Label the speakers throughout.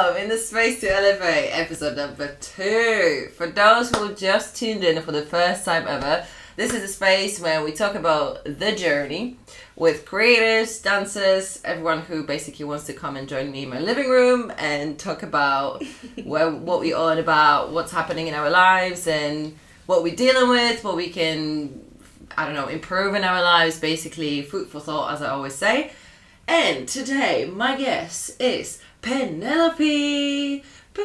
Speaker 1: welcome in the Space to Elevate episode number 2. For those who just tuned in for the first time ever, this is a space where we talk about the journey with creators, dancers, everyone who basically wants to come and join me in my living room and talk about what we're all about, what's happening in our lives and what we're dealing with, what we can, improve in our lives, basically food for thought, as I always say. And today, my guest is Penelope. So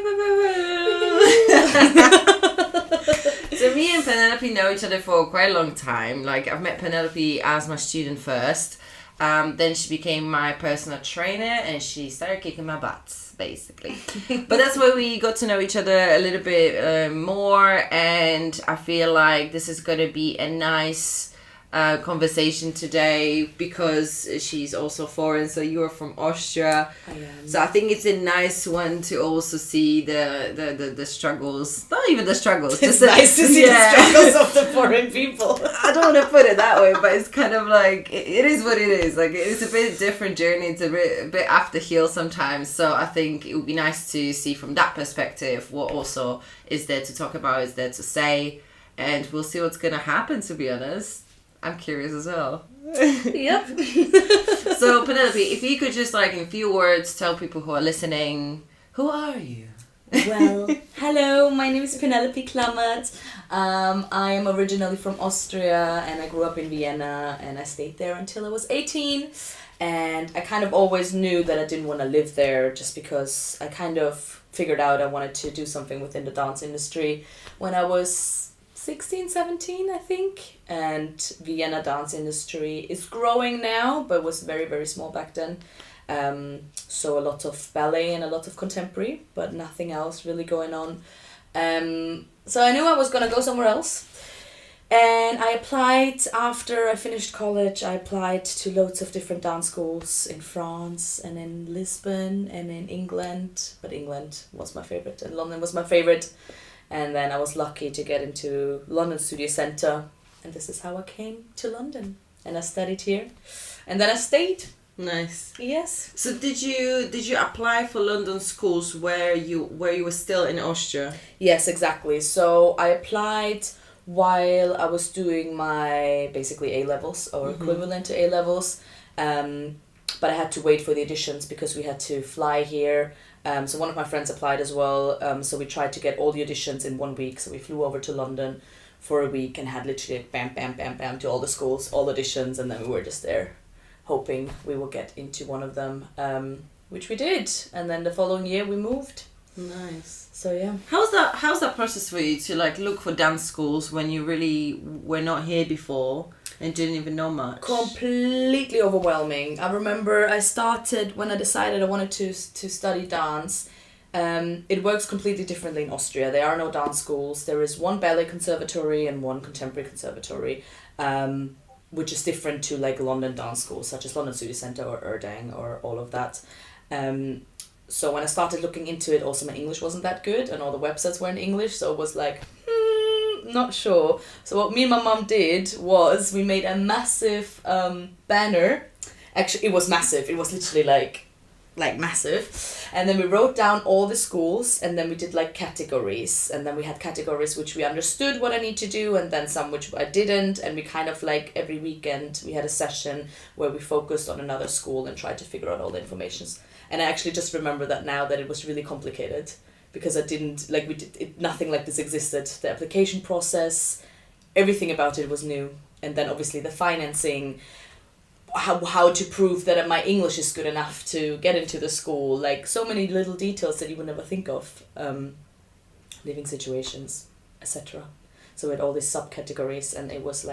Speaker 1: me and Penelope know each other for quite a long time. Like, I've met Penelope as my student first. Then she became my personal trainer and she started kicking my butt, basically. But that's where we got to know each other a little bit more. And I feel like this is going to be a nice conversation today because she's also foreign, so you're from Austria.
Speaker 2: I am.
Speaker 1: So I think it's a nice one to also see the struggles, not even the struggles,
Speaker 2: it's nice to see the struggles of the foreign people.
Speaker 1: I don't want to put it that way, but it's kind of like it is what it is. Like, it's a bit different journey, it's a bit after heel sometimes, so I think it would be nice to see from that perspective what also is there to talk about, is there to say, and we'll see what's gonna happen, to be honest. I'm curious as well.
Speaker 2: Yep.
Speaker 1: So, Penelope, if you could just, in a few words, tell people who are listening, who are you?
Speaker 2: Well, hello, my name is Penelope Klamert. I am originally from Austria and I grew up in Vienna and I stayed there until I was 18. And I kind of always knew that I didn't want to live there just because I kind of figured out I wanted to do something within the dance industry when I was 16, 17, I think. And Vienna dance industry is growing now, but was very, very small back then. So a lot of ballet and a lot of contemporary, but nothing else really going on. So I knew I was going to go somewhere else. And I applied after I finished college. I applied to loads of different dance schools in France and in Lisbon and in England. But England was my favorite and London was my favorite. And then I was lucky to get into London Studio Centre. And this is how I came to London. And I studied here. And then I stayed.
Speaker 1: Nice.
Speaker 2: Yes.
Speaker 1: So did you apply for London schools where you were still in Austria?
Speaker 2: Yes, exactly. So I applied while I was doing my basically A-levels or equivalent to A-levels. But I had to wait for the auditions because we had to fly here. So one of my friends applied as well. So we tried to get all the auditions in 1 week. So we flew over to London for a week and had literally bam, bam, bam, bam to all the schools, all auditions. And then we were just there hoping we will get into one of them, which we did. And then the following year we moved.
Speaker 1: Nice.
Speaker 2: So yeah.
Speaker 1: How's that process for you to look for dance schools when you really were not here before and didn't even know much?
Speaker 2: Completely overwhelming. I remember I started when I decided I wanted to study dance. It works completely differently in Austria. There are no dance schools. There is one ballet conservatory and one contemporary conservatory, which is different to London dance schools such as London Studio Centre or Erding or all of that. So when I started looking into it, also my English wasn't that good and all the websites were in English, so it was not sure. So what me and my mum did was we made a massive banner. Actually, it was massive. It was literally like massive. And then we wrote down all the schools and then we did categories. And then we had categories which we understood what I need to do and then some which I didn't. And we kind of every weekend we had a session where we focused on another school and tried to figure out all the information. And I actually just remember that now that it was really complicated because I didn't, nothing like this existed. The application process, everything about it was new. And then obviously the financing, how to prove that my English is good enough to get into the school, so many little details that you would never think of, living situations, etc. So we had all these subcategories and it was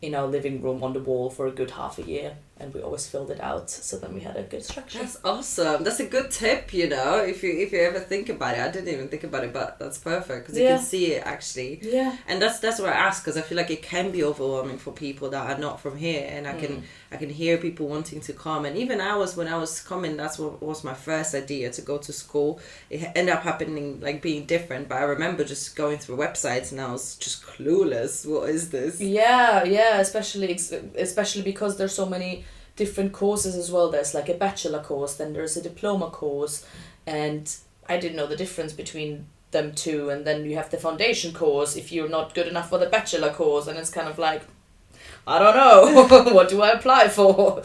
Speaker 2: in our living room on the wall for a good half a year and we always filled it out so then we had a good structure.
Speaker 1: That's awesome. That's a good tip, if you ever think about it. I didn't even think about it, but that's perfect because you can see it actually.
Speaker 2: Yeah.
Speaker 1: And that's what I ask because I feel like it can be overwhelming for people that are not from here, and I can hear people wanting to come. And even when I was coming, that's what was my first idea, to go to school. It ended up happening being different, but I remember just going through websites and I was just clueless. What is this?
Speaker 2: Yeah, especially because there's so many different courses as well. There's like a bachelor course, then there's a diploma course, and I didn't know the difference between them two. And then you have the foundation course if you're not good enough for the bachelor course, and it's kind of like, I don't know, what do I apply for?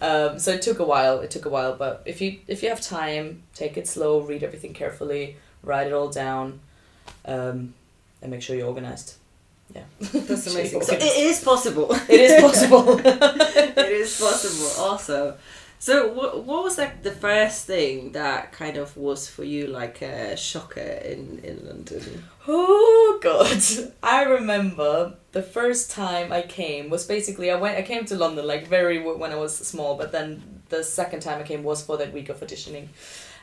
Speaker 2: So it took a while, but if you have time, take it slow, read everything carefully, write it all down, and make sure you're organized. Yeah.
Speaker 1: That's amazing. So it is possible.
Speaker 2: It is possible.
Speaker 1: It is possible also. So what was like the first thing that kind of was for you like a shocker in London?
Speaker 2: Oh God, I remember the first time I came was basically I came to London like when I was small, but then the second time I came was for that week of auditioning.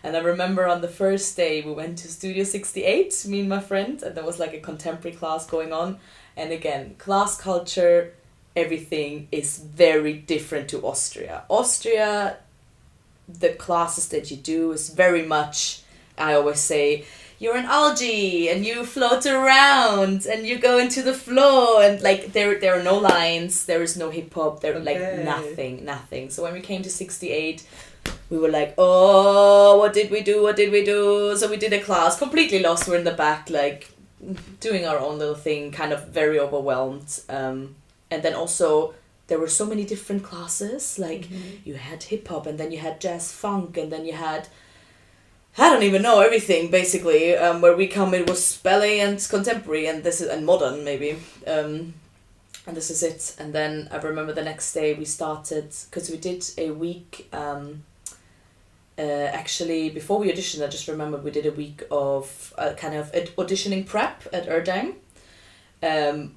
Speaker 2: And I remember on the first day we went to Studio 68, me and my friend, and there was like a contemporary class going on. And again, class culture, everything is very different to Austria. Austria, the classes that you do is very much, I always say, you're an algae and you float around and you go into the floor, and like there are no lines, there is no hip hop, there like nothing. So when we came to 68, we were like, oh, what did we do? So we did a class, completely lost. We're in the back, like doing our own little thing, kind of very overwhelmed. And then also there were so many different classes. Like you had hip hop, and then you had jazz funk, and then you had, I don't even know, everything basically. Where we come, it was ballet and contemporary, and modern maybe. And this is it. And then I remember the next day we started, because we did a week. Actually, before we auditioned, I just remembered we did a week of kind of auditioning prep at Erding,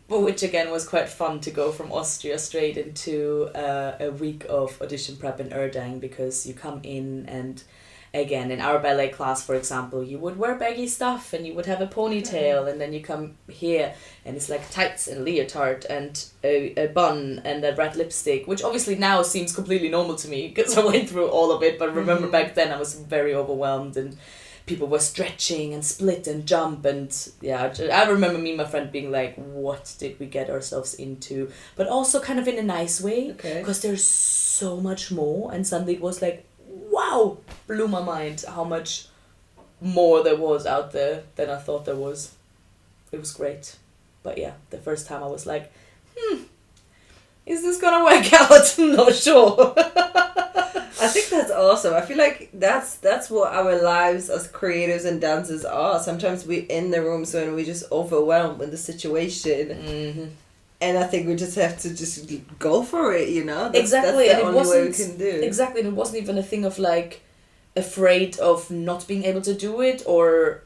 Speaker 2: which again was quite fun to go from Austria straight into a week of audition prep in Erding, because you come in and again, in our ballet class, for example, you would wear baggy stuff and you would have a ponytail, and then you come here and it's like tights and leotard and a bun and a red lipstick, which obviously now seems completely normal to me because I went through all of it, but remember back then I was very overwhelmed, and people were stretching and split and jump, and yeah, I remember me and my friend being like, what did we get ourselves into? But also kind of in a nice way, because there's so much more, and suddenly it was like, wow, blew my mind how much more there was out there than I thought there was. It was great. But yeah, the first time I was like, is this gonna work out? I'm not sure.
Speaker 1: I think that's awesome. I feel like that's what our lives as creators and dancers are. Sometimes we're in the rooms when we're just overwhelmed with the situation. And I think we just have to just go for it, you know? That's the only way we can do.
Speaker 2: Exactly, and it wasn't even a thing of like afraid of not being able to do it or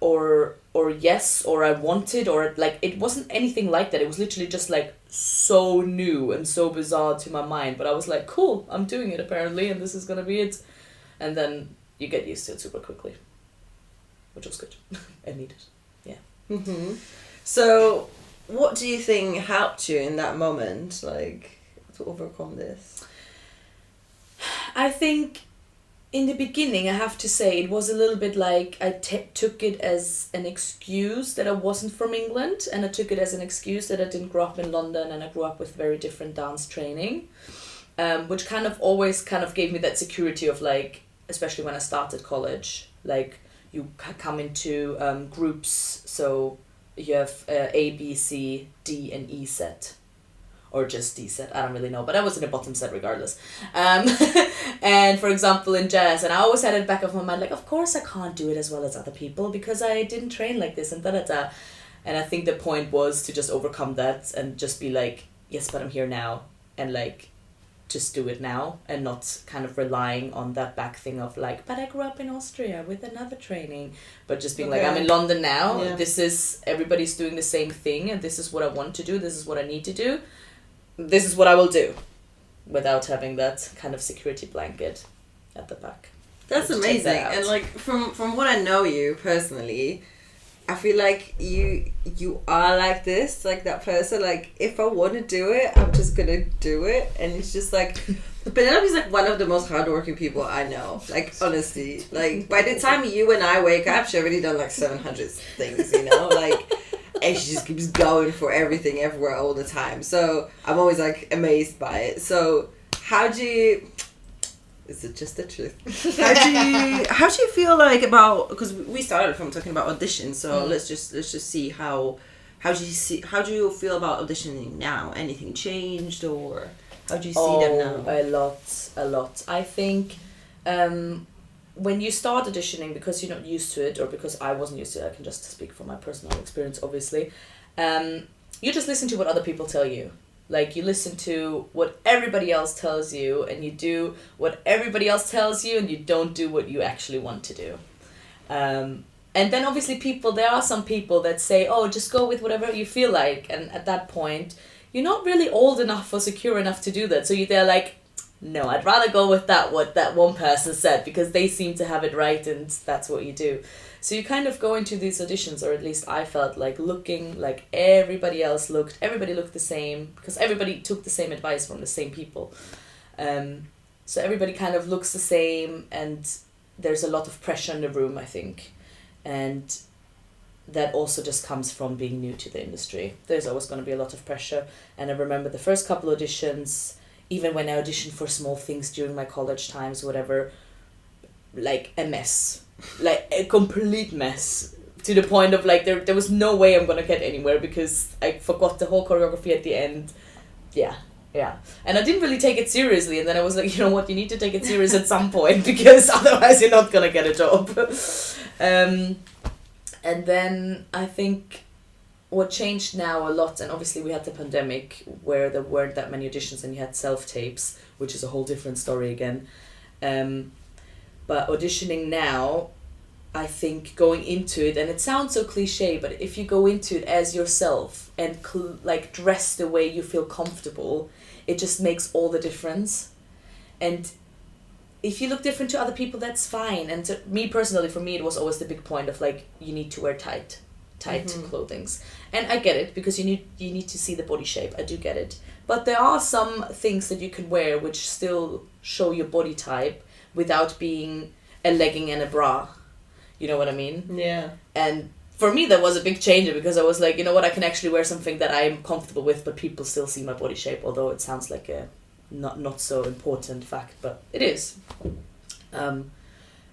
Speaker 2: yes, or I wanted, or like it wasn't anything like that. It was literally just like so new and so bizarre to my mind. But I was like, cool, I'm doing it apparently, and this is gonna be it. And then you get used to it super quickly, which was good and needed. Yeah.
Speaker 1: So what do you think helped you in that moment, like, to overcome this?
Speaker 2: I think in the beginning, I have to say, it was a little bit like I took it as an excuse that I wasn't from England, and I took it as an excuse that I didn't grow up in London, and I grew up with very different dance training, which kind of always kind of gave me that security of like, especially when I started college, like you come into groups, so you have A, B, C, D, and E set. Or just D set, I don't really know, but I was in a bottom set regardless. And for example, in jazz, and I always had in the back of my mind, like, of course I can't do it as well as other people because I didn't train like this and da-da-da. And I think the point was to just overcome that and just be like, yes, but I'm here now. And like, just do it now, and not kind of relying on that back thing of like, but I grew up in Austria with another training, but just being like, I'm in London now, this is, everybody's doing the same thing, and this is what I want to do, this is what I need to do, this is what I will do, without having that kind of security blanket at the back.
Speaker 1: That's amazing. And like, from what I know you personally, I feel like you are like this, like that person, like if I want to do it, I'm just gonna do it. And it's just like, Penelope's like one of the most hardworking people I know, like honestly, like by the time you and I wake up, she's already done like 700 things, you know, like, and she just keeps going for everything, everywhere, all the time. So I'm always like amazed by it. So how do you, Is it just the truth? How do you feel like about, because we started from talking about auditions, so let's just see how do you feel about auditioning now? Anything changed, or how do you see them now?
Speaker 2: A lot. I think when you start auditioning, because you're not used to it, or because I wasn't used to it, I can just speak from my personal experience, obviously. You just listen to what other people tell you. Like, you listen to what everybody else tells you, and you do what everybody else tells you, and you don't do what you actually want to do. And then obviously there are some people that say, oh, just go with whatever you feel like. And at that point, you're not really old enough or secure enough to do that. So they're like, no, I'd rather go with what that one person said, because they seem to have it right, and that's what you do. So you kind of go into these auditions, or at least I felt like, looking like everybody else looked. Everybody looked the same, because everybody took the same advice from the same people. So everybody kind of looks the same, and there's a lot of pressure in the room, I think. And that also just comes from being new to the industry. There's always going to be a lot of pressure. And I remember the first couple auditions, even when I auditioned for small things during my college times, whatever, like a mess. Like a complete mess. To the point of like, there was no way I'm going to get anywhere, because I forgot the whole choreography at the end. Yeah. And I didn't really take it seriously. And then I was like, you know what, you need to take it serious at some point, because otherwise you're not going to get a job. And then I think what changed now a lot, and obviously we had the pandemic where there weren't that many auditions, and you had self-tapes, which is a whole different story again. But auditioning now, I think going into it, and it sounds so cliche, but if you go into it as yourself and like dress the way you feel comfortable, it just makes all the difference. And if you look different to other people, that's fine. And to me personally, for me, it was always the big point of like, you need to wear tight clothings. And I get it, because you need to see the body shape. I do get it. But there are some things that you can wear which still show your body type without being a legging and a bra. You know what I mean?
Speaker 1: Yeah.
Speaker 2: And for me, that was a big change, because I was like, you know what, I can actually wear something that I'm comfortable with, but people still see my body shape, although it sounds like a not so important fact, but it is. And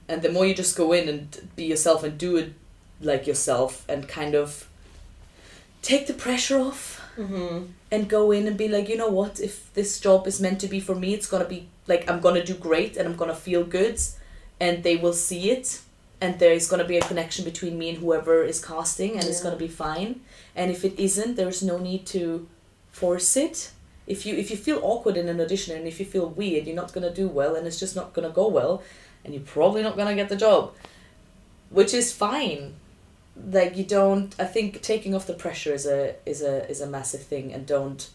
Speaker 2: the more you just go in and be yourself and do it like yourself, and kind of take the pressure off, and go in and be like, you know what, if this job is meant to be for me, it's gonna be like, I'm gonna do great, and I'm gonna feel good, and they will see it, and there is gonna be a connection between me and whoever is casting, and it's gonna be fine. And if it isn't, there's no need to force it. If you feel awkward in an audition, and if you feel weird, you're not gonna do well, and it's just not gonna go well, and you're probably not gonna get the job, which is fine. Like, I think taking off the pressure is a massive thing, and don't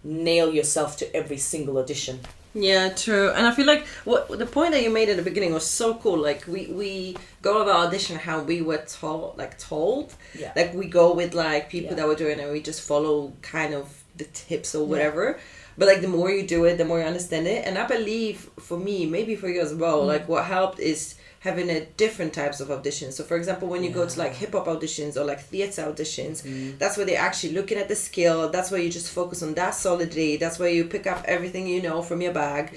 Speaker 2: nail yourself to every single audition.
Speaker 1: Yeah, true. And I feel like the point that you made at the beginning was so cool. Like, we go about audition how we were told.
Speaker 2: Yeah.
Speaker 1: Like, we go with like people that were doing it, and we just follow kind of the tips or whatever. But like, the more you do it, the more you understand it. And I believe, for me, maybe for you as well, like, what helped is having a different types of auditions. So for example, when you go to like hip-hop auditions or like theater auditions, that's where they're actually looking at the skill. That's where you just focus on that solidly. That's where you pick up everything you know from your bag.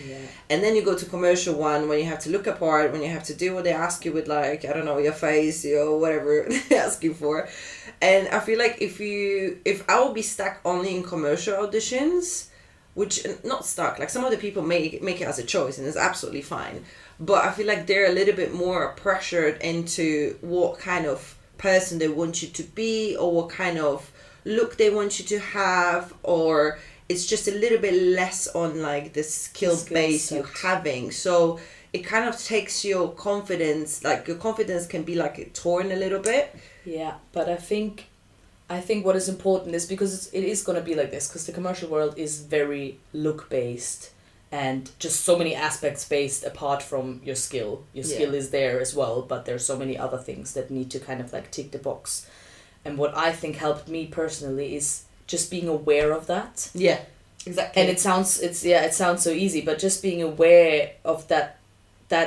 Speaker 1: And then you go to commercial one, when you have to look apart, when you have to do what they ask you with, like, I don't know, your face, or whatever they ask you for. And I feel like if I would be stuck only in commercial auditions, which, not stuck, like, some other people make it as a choice, and it's absolutely fine, but I feel like they're a little bit more pressured into what kind of person they want you to be, or what kind of look they want you to have, or it's just a little bit less on like the skill base you're having. So it kind of takes your confidence, like your confidence can be like torn a little bit.
Speaker 2: Yeah, but I think what is important is, because it is going to be like this, because the commercial world is very look based, and just so many aspects based apart from your skill. Your skill is there as well, but there's so many other things that need to kind of like tick the box. And what I think helped me personally is just being aware of that.
Speaker 1: Yeah, exactly.
Speaker 2: And it sounds so easy, but just being aware of that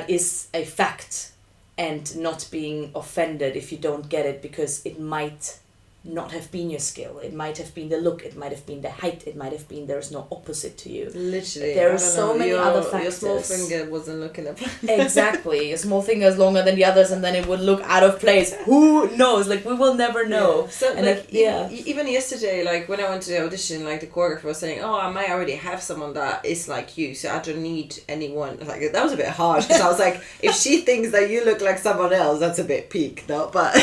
Speaker 2: is a fact, and not being offended if you don't get it, because it might not have been your skill. It might have been the look, it might have been the height, it might have been there's no opposite to you.
Speaker 1: Literally.
Speaker 2: There are so many other factors.
Speaker 1: Your small finger wasn't looking up.
Speaker 2: Exactly. Your small finger is longer than the others and then it would look out of place. Who knows? Like, we will never know.
Speaker 1: Yeah. So,
Speaker 2: and
Speaker 1: like, even yesterday, like, when I went to the audition, like, the choreographer was saying, oh, I might already have someone that is like you, so I don't need anyone. Like, that was a bit harsh, because I was like, if she thinks that you look like someone else, that's a bit peak, though. But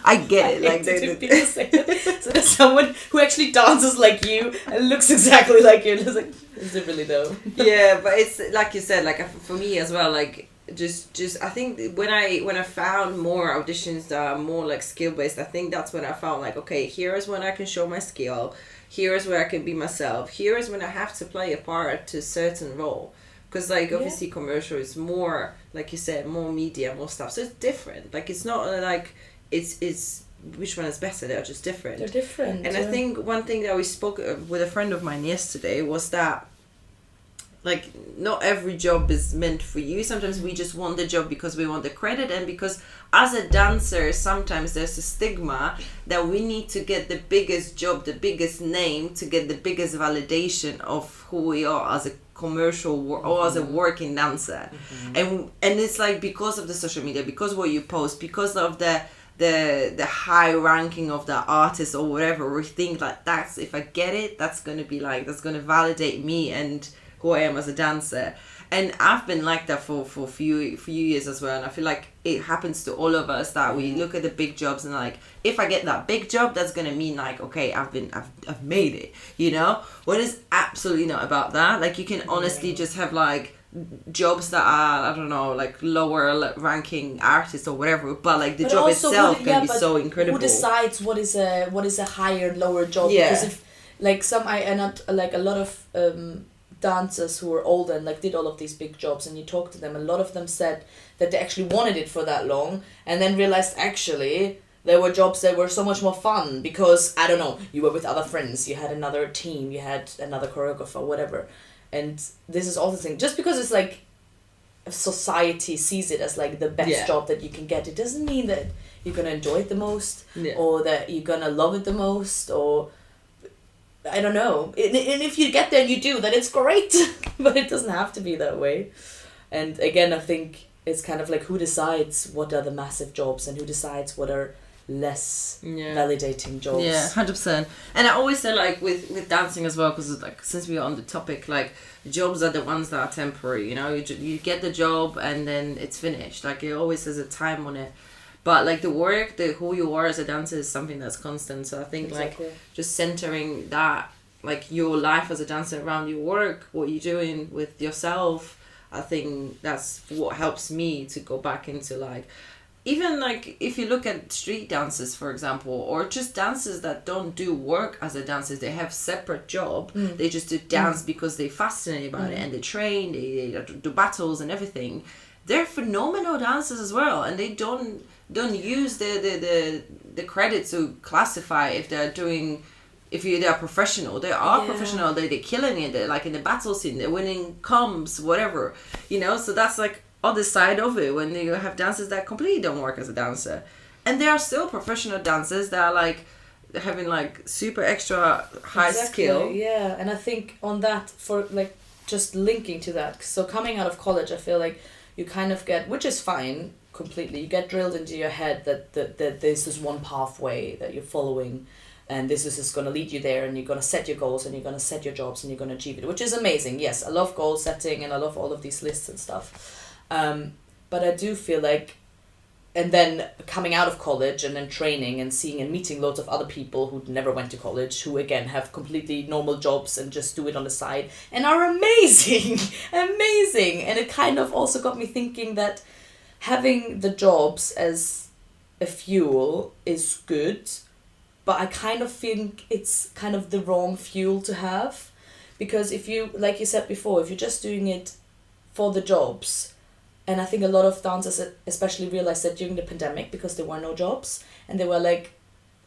Speaker 1: I get it. Like, people say that.
Speaker 2: So there's someone who actually dances like you and looks exactly like you. And it's like, is it really though?
Speaker 1: Yeah, but it's like you said, like, for me as well, like, just I think when I found more auditions that are more like skill based, I think that's when I found like, okay, here is when I can show my skill, here is where I can be myself, here is when I have to play a part to a certain role, because like obviously commercial is more, like you said, more media, more stuff, so it's different. Like, it's not like it's which one is better, they're just different.
Speaker 2: They're different.
Speaker 1: And I think one thing that we spoke with a friend of mine yesterday was that, like, not every job is meant for you. Sometimes we just want the job because we want the credit, and because as a dancer sometimes there's a stigma that we need to get the biggest job, the biggest name, to get the biggest validation of who we are as a commercial or as a working dancer. And it's like, because of the social media, because what you post, because of the high ranking of the artist or whatever, we think like, that's, if I get it, that's gonna be like, that's gonna validate me and who I am as a dancer. And I've been like that for a few years as well, and I feel like it happens to all of us, that we look at the big jobs and like, if I get that big job, that's gonna mean like, okay, I've made it, you know, when it's absolutely not about that. Like, you can honestly just have like jobs that are, I don't know, like lower ranking artists or whatever, but like the job itself can be so incredible.
Speaker 2: Who decides what is a higher and lower job?
Speaker 1: Yeah.
Speaker 2: Because if like a lot of dancers who were older and like did all of these big jobs, and you talk to them, a lot of them said that they actually wanted it for that long, and then realized actually there were jobs that were so much more fun because, I don't know, you were with other friends, you had another team, you had another choreographer, whatever. And this is also the thing, just because it's like society sees it as like the best job that you can get, it doesn't mean that you're gonna enjoy it the most, or that you're gonna love it the most, or I don't know. And if you get there and you do, then it's great. But it doesn't have to be that way. And again, I think it's kind of like, who decides what are the massive jobs and who decides what are less validating jobs.
Speaker 1: Yeah, 100%. And I always say, like, with dancing as well, because like, since we are on the topic, like, jobs are the ones that are temporary, you know, you get the job and then it's finished. Like, it always has a time on it. But like the work, who you are as a dancer is something that's constant. So I think like just centering that, like your life as a dancer around your work, what you're doing with yourself, I think that's what helps me to go back into like, even like if you look at street dancers, for example, or just dancers that don't do work as a dancer, they have separate job. They just do dance because they're fascinated about it, and they train, they do battles and everything. They're phenomenal dancers as well, and they don't use the credit to classify if they're doing, they're professional. They are professional. They're killing it. They're like in the battle scene. They're winning comps, whatever, you know. So that's like other side of it, when you have dancers that completely don't work as a dancer, and there are still professional dancers that are like having like super extra high skill.
Speaker 2: Yeah, and I think on that, for like just linking to that, so coming out of college, I feel like you kind of get, which is fine completely, you get drilled into your head that there's this one pathway that you're following, and this is just going to lead you there, and you're going to set your goals, and you're going to set your jobs, and you're going to achieve it, which is amazing. Yes, I love goal setting, and I love all of these lists and stuff. But I do feel like, and then coming out of college and then training and seeing and meeting loads of other people who never went to college, who again have completely normal jobs and just do it on the side and are amazing, amazing. And it kind of also got me thinking that having the jobs as a fuel is good, but I kind of think it's kind of the wrong fuel to have, because if you, like you said before, if you're just doing it for the jobs, and I think a lot of dancers especially realized that during the pandemic, because there were no jobs, and they were like,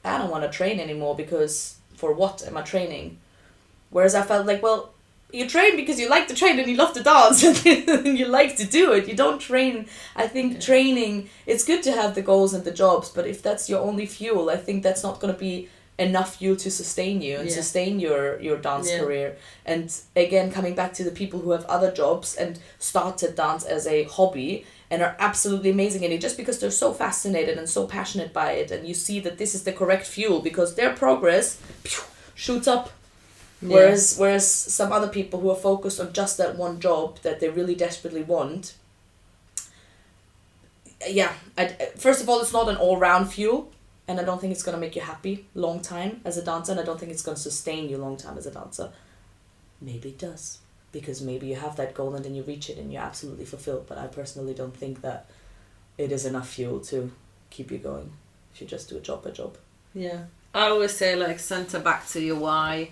Speaker 2: I don't want to train anymore, because for what am I training? Whereas I felt like, well, you train because you like to train and you love to dance and you like to do it. You don't train. I think training, it's good to have the goals and the jobs, but if that's your only fuel, I think that's not going to be enough fuel to sustain you and sustain your dance career. And again, coming back to the people who have other jobs and started dance as a hobby and are absolutely amazing in it just because they're so fascinated and so passionate by it, and you see that this is the correct fuel because their progress shoots up. Whereas some other people who are focused on just that one job that they really desperately want, first of all, it's not an all-round fuel, and I don't think it's going to make you happy long time as a dancer, and I don't think it's going to sustain you long time as a dancer. Maybe it does, because maybe you have that goal and then you reach it and you're absolutely fulfilled, but I personally don't think that it is enough fuel to keep you going if you just do a job by job.
Speaker 1: Yeah. I always say, like, center back to your why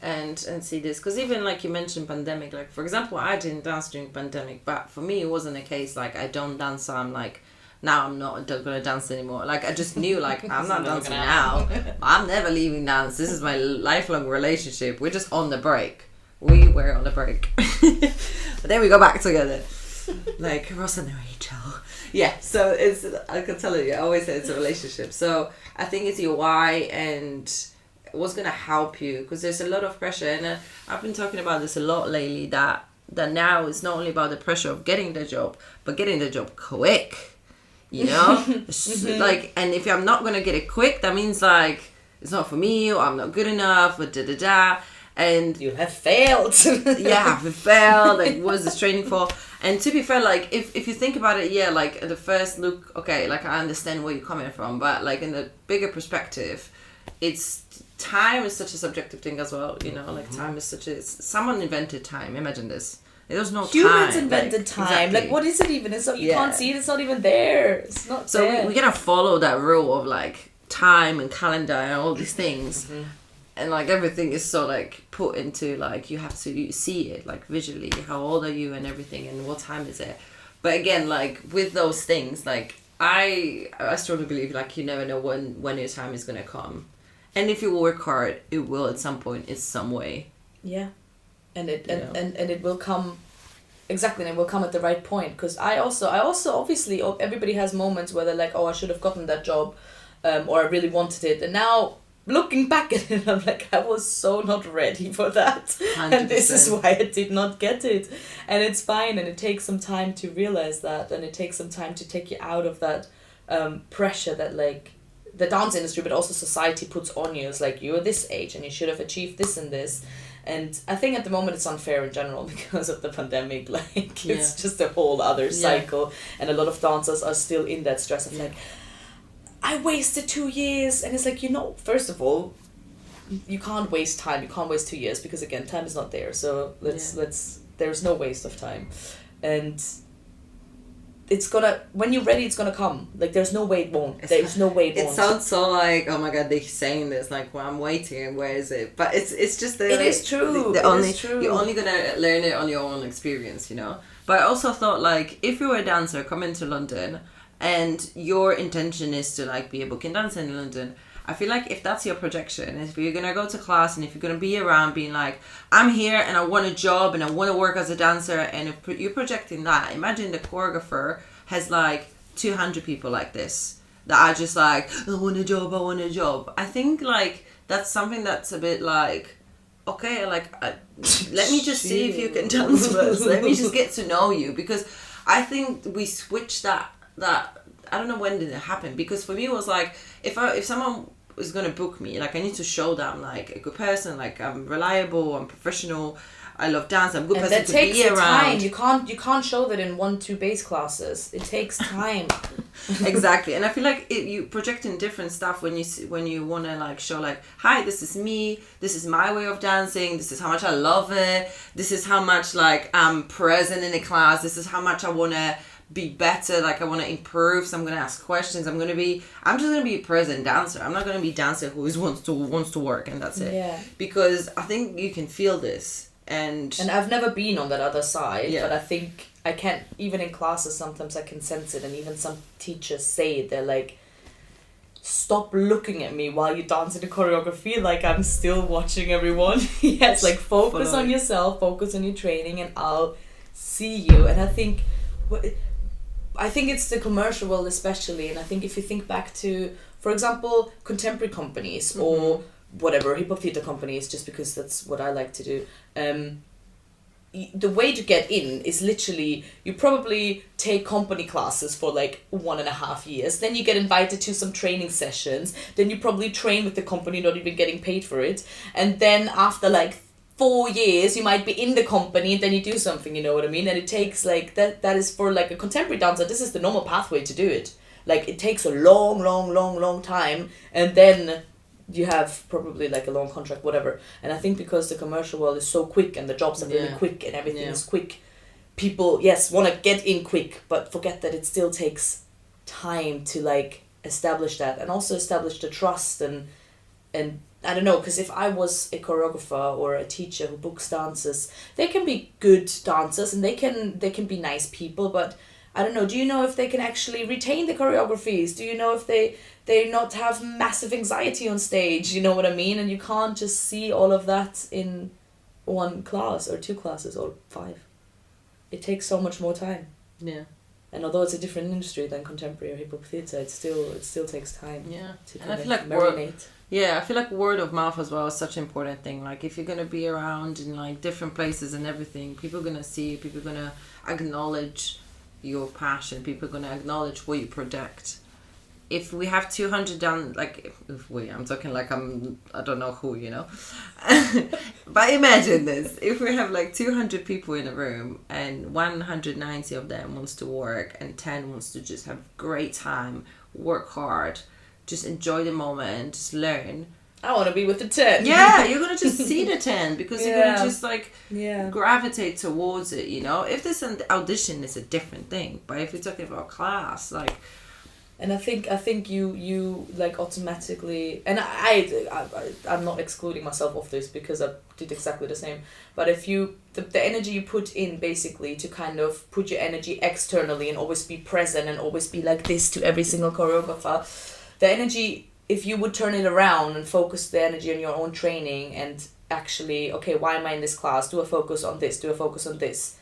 Speaker 1: and see this, because even like you mentioned pandemic, like for example, I didn't dance during pandemic, but for me it wasn't a case like I don't dance, so I'm like, now I'm not gonna dance anymore. Like I just knew, like, I'm not dancing now. I'm never leaving dance. This is my lifelong relationship. We're just on the break. We were on the break. But then we go back together. Like Ross and Rachel. Yeah, so it's, I can tell you, I always say it's a relationship. So I think it's your why and what's gonna help you, because there's a lot of pressure, and I've been talking about this a lot lately, that now it's not only about the pressure of getting the job, but getting the job quick, you know. Like, and if I'm not gonna get it quick, that means like it's not for me, or I'm not good enough, or and
Speaker 2: you have failed.
Speaker 1: Yeah, I've failed. Like, what is this training for? And to be fair, like if you think about it, like at the first look, okay, like I understand where you're coming from, but like in the bigger perspective, it's time is such a subjective thing as well, you know. Like time is such a, someone invented time. Imagine this. There was no
Speaker 2: humans
Speaker 1: time.
Speaker 2: Invented time. Exactly. Like, what is it even? It's not, you can't see it. It's not even there. It's not
Speaker 1: so
Speaker 2: there.
Speaker 1: We gotta follow that rule of like time and calendar and all these things. And like everything is so like put into like, you have to see it like visually, how old are you and everything, and what time is it. But again, like with those things, like I strongly believe like you never know when your time is gonna come. And if you work hard, it will at some point, in some way. Yeah.
Speaker 2: And it will come, exactly, and it will come at the right point. Because I also obviously, everybody has moments where they're like, oh, I should have gotten that job, or I really wanted it. And now, looking back at it, I'm like, I was so not ready for that. 100%. And this is why I did not get it. And it's fine, and it takes some time to realize that, and it takes some time to take you out of that pressure that like the dance industry, but also society puts on you. It's like, you're this age and you should have achieved this and this. And I think at the moment it's unfair in general because of the pandemic. Like, it's just a whole other cycle. And a lot of dancers are still in that stress of like, I wasted 2 years. And it's like, you know, first of all, you can't waste time. You can't waste 2 years because, again, time is not there. So there's no waste of time. And it's gonna, when you're ready, it's gonna come. Like, there's no way it won't. There's no way it won't.
Speaker 1: It sounds so like, oh my god, they're saying this, like, well, I'm waiting, and where is it? But it's just the,
Speaker 2: it is true.
Speaker 1: It is true. You're only gonna learn it on your own experience, you know. But I also thought, like, if you were a dancer coming to London, and your intention is to like be a booking dancer in London, I feel like if that's your projection, if you're gonna go to class and if you're gonna be around being like, I'm here and I want a job and I want to work as a dancer, and if you're projecting that, imagine the choreographer has like 200 people like this that are just like, I want a job. I think like that's something that's a bit like, okay, like let me just see if you can dance first. Let me just get to know you, because I think we switched that I don't know when did it happen, because for me it was like, if someone is going to book me, like I need to show that I'm like a good person, like I'm reliable, I'm professional, I love dance, I'm a good
Speaker 2: and
Speaker 1: person to be around.
Speaker 2: Time. You can't show that in 1-2 bass classes. It takes time.
Speaker 1: Exactly. And I feel like you project in different stuff when you want to like show like, hi, this is me, this is my way of dancing, this is how much I love it, this is how much like I'm present in the class, this is how much I want to be better, like I want to improve, so I'm going to ask questions, I'm just going to be a present dancer. I'm not going to be a dancer who wants to work and that's it.
Speaker 2: Yeah.
Speaker 1: Because I think you can feel this. And
Speaker 2: I've never been on that other side, but I think I can, even in classes sometimes I can sense it, and even some teachers say it, they're like, stop looking at me while you dance in the choreography, like I'm still watching everyone. Yes, like focus on yourself, focus on your training, and I'll see you. And I think I think it's the commercial world especially, and I think if you think back to, for example, contemporary companies or whatever, hip hop theater companies, just because that's what I like to do, the way to get in is literally, you probably take company classes for like 1.5 years, then you get invited to some training sessions, then you probably train with the company not even getting paid for it, and then after like 4 years you might be in the company and then you do something, you know what I mean? And it takes like that is for like a contemporary dancer, this is the normal pathway to do it. Like it takes a long time, and then you have probably like a long contract, whatever. And I think because the commercial world is so quick and the jobs are really quick and everything is quick, people want to get in quick, but forget that it still takes time to like establish that, and also establish the trust, and I don't know, because if I was a choreographer or a teacher who books dancers, they can be good dancers and they can be nice people, but I don't know, do you know if they can actually retain the choreographies? Do you know if they not have massive anxiety on stage? You know what I mean? And you can't just see all of that in 1 class or 2 classes or 5. It takes so much more time.
Speaker 1: Yeah.
Speaker 2: And although it's a different industry than contemporary or hip hop theatre, it still takes time.
Speaker 1: Yeah.
Speaker 2: To
Speaker 1: and I feel like
Speaker 2: marinate.
Speaker 1: I feel like word of mouth as well is such an important thing. Like if you're gonna be around in like different places and everything, people are gonna see you, people are gonna acknowledge your passion, people are gonna acknowledge what you project. If we have 200 done, like I'm talking like I don't know who, you know. But imagine this, if we have like 200 people in a room and 190 of them wants to work and 10 wants to just have great time, work hard, just enjoy the moment, just learn.
Speaker 2: I want to be with the 10.
Speaker 1: Yeah, you're going to just see the 10 because you're going to just like
Speaker 2: Yeah.
Speaker 1: gravitate towards it, you know. If there's an audition, it's a different thing. But if you're talking about class, like...
Speaker 2: And I think you like automatically, and I'm not excluding myself of this because I did exactly the same. But if you the energy you put in basically to kind of put your energy externally and always be present and always be like this to every single choreographer, the energy, if you would turn it around and focus the energy on your own training and actually, okay, why am I in this class? Do I focus on this? Do I focus on this?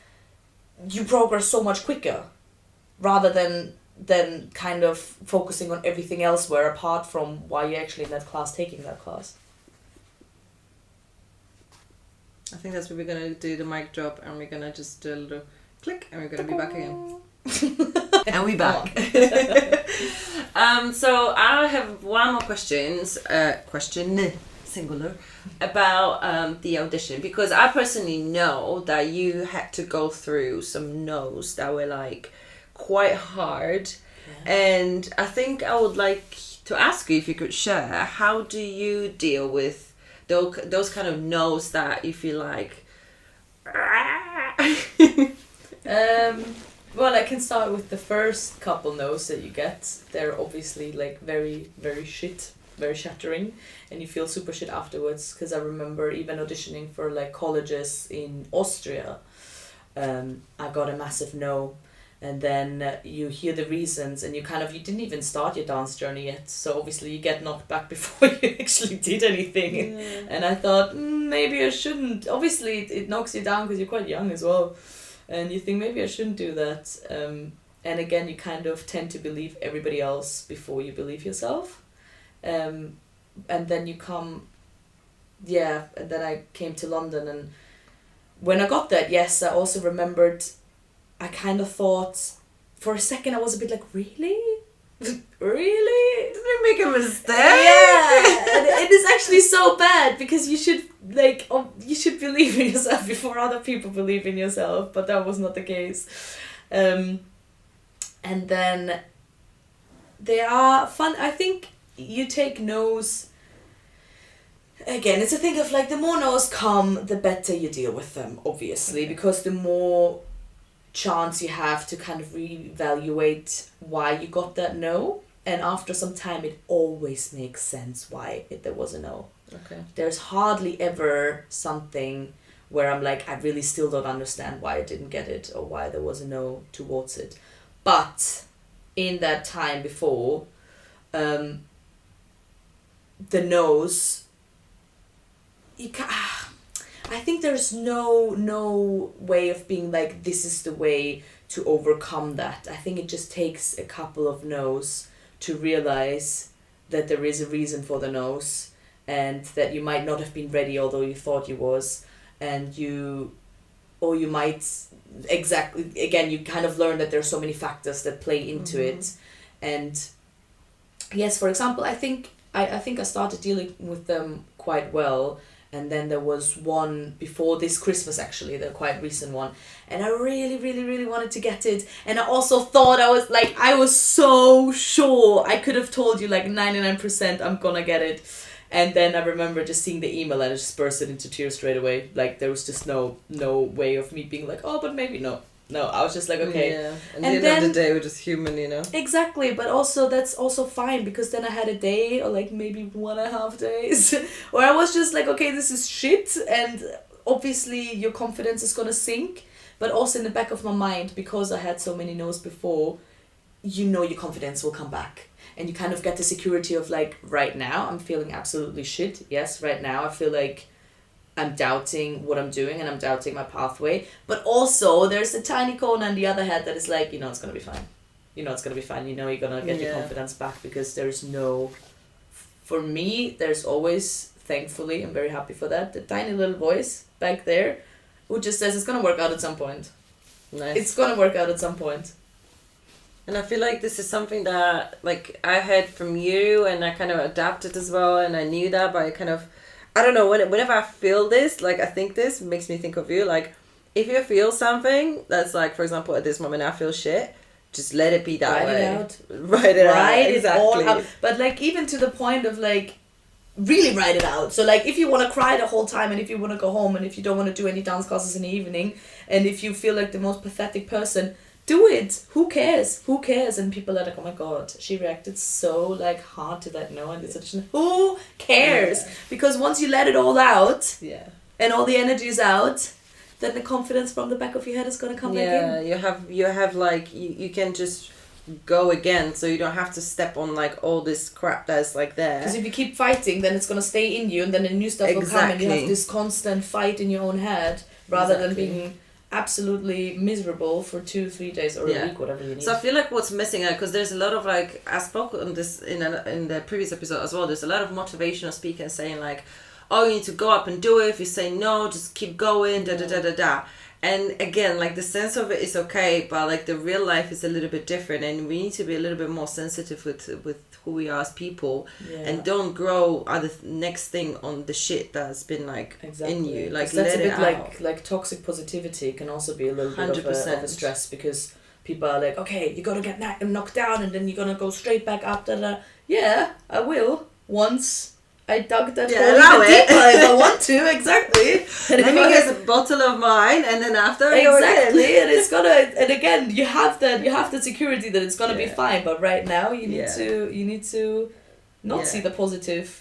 Speaker 2: You progress so much quicker, rather than kind of focusing on everything elsewhere apart from why you're actually in that class, taking that class.
Speaker 1: I think that's what we're going to do, the mic drop, and we're going to just do a little click, and we're going to be back again. And we back. So I have one more question, singular, about the audition, because I personally know that you had to go through some no's that were like quite hard, and I think I would like to ask you if you could share, how do you deal with those kind of no's that you feel like
Speaker 2: well, I can start with the first couple no's that you get. They're obviously like very, very shit, very shattering, and you feel super shit afterwards, because I remember even auditioning for like colleges in Austria, I got a massive no. And then you hear the reasons, and you didn't even start your dance journey yet, so obviously you get knocked back before you actually did anything. Yeah. And I thought, maybe I shouldn't. Obviously it knocks you down because you're quite young as well, and you think maybe I shouldn't do that. And again, you kind of tend to believe everybody else before you believe yourself. And then you come, and then I came to London, and when I got that, yes, I also remembered, I kind of thought, for a second I was a bit like, really? Really?
Speaker 1: Did I make a mistake?
Speaker 2: Yeah, and it is actually so bad, because you should believe in yourself before other people believe in yourself, but that was not the case. And then they are fun. I think you take no's. Again, it's a thing of like, the more no's come, the better you deal with them, obviously, because the more chance you have to kind of reevaluate why you got that no, and after some time it always makes sense why there was a no.
Speaker 1: Okay.
Speaker 2: There's hardly ever something where I'm like, I really still don't understand why I didn't get it or why there was a no towards it. But in that time before, the no's, I think there's no way of being like, this is the way to overcome that. I think it just takes a couple of no's to realize that there is a reason for the no's, and that you might not have been ready although you thought you was, and you might, exactly, again, you kind of learn that there's so many factors that play into it. And yes, for example, I think I started dealing with them quite well. And then there was one before this Christmas, actually, the quite recent one. And I really, really, really wanted to get it. And I also thought I was so sure. I could have told you like 99% I'm gonna get it. And then I remember just seeing the email and I just bursted into tears straight away. Like, there was just no way of me being like, oh, but maybe no. No, I was just like, okay.
Speaker 1: Yeah, and at the end of the day, we're just human, you know?
Speaker 2: Exactly, but also that's also fine, because then I had a day or like maybe 1.5 days where I was just like, okay, this is shit, and obviously your confidence is gonna sink, but also in the back of my mind, because I had so many no's before, you know your confidence will come back. And you kind of get the security of like, right now I'm feeling absolutely shit. Yes, right now I feel like I'm doubting what I'm doing and I'm doubting my pathway. But also there's a tiny corner on the other head that is like, it's going to be fine. It's going to be fine. You're going to get your confidence back, because for me, there's always, thankfully, I'm very happy for that, the tiny little voice back there who just says it's going to work out at some point.
Speaker 1: Nice.
Speaker 2: It's going to work out at some point.
Speaker 1: And I feel like this is something that, like, I heard from you and I kind of adapted as well, and I knew that, but I don't know, whenever I feel this, like, I think this makes me think of you. Like, if you feel something that's like, for example, at this moment I feel shit, just let it be that way. Write it out. Exactly.
Speaker 2: All out. But like, even to the point of like, really write it out. So like, if you want to cry the whole time, and if you want to go home, and if you don't want to do any dance classes in the evening, and if you feel like the most pathetic person, do it. Who cares? And people are like, oh my god, she reacted so like hard to that no, and it's such who cares? Yeah. Because once you let it all out, and all the energy is out, then the confidence from the back of your head is gonna come back in.
Speaker 1: You have like you can just go again, so you don't have to step on like all this crap that's like there.
Speaker 2: Because if you keep fighting, then it's gonna stay in you, and then the new stuff will come, and you have this constant fight in your own head, rather than being absolutely miserable for 2-3 days or a week, whatever you need.
Speaker 1: So I feel like what's missing out, because there's a lot of like, I spoke on this in the previous episode as well, there's a lot of motivational speakers saying like, oh, you need to go up and do it. If you say no, just keep going, da. And again, like, the sense of it is okay, but like the real life is a little bit different, and we need to be a little bit more sensitive with who we are as people, and don't grow the next thing on the shit that's been like in you. Like,
Speaker 2: that's
Speaker 1: let
Speaker 2: a bit
Speaker 1: it out.
Speaker 2: like toxic positivity can also be a little bit of a stress, because people are like, okay, you gotta get knocked down and then you're gonna go straight back up. Yeah, I will once I dug that hole even deeper if I want to, exactly.
Speaker 1: Let me get a bottle of mine, and then after
Speaker 2: exactly, and it's gonna, and again, you have the security that it's gonna be fine. But right now, you need to not see the positive.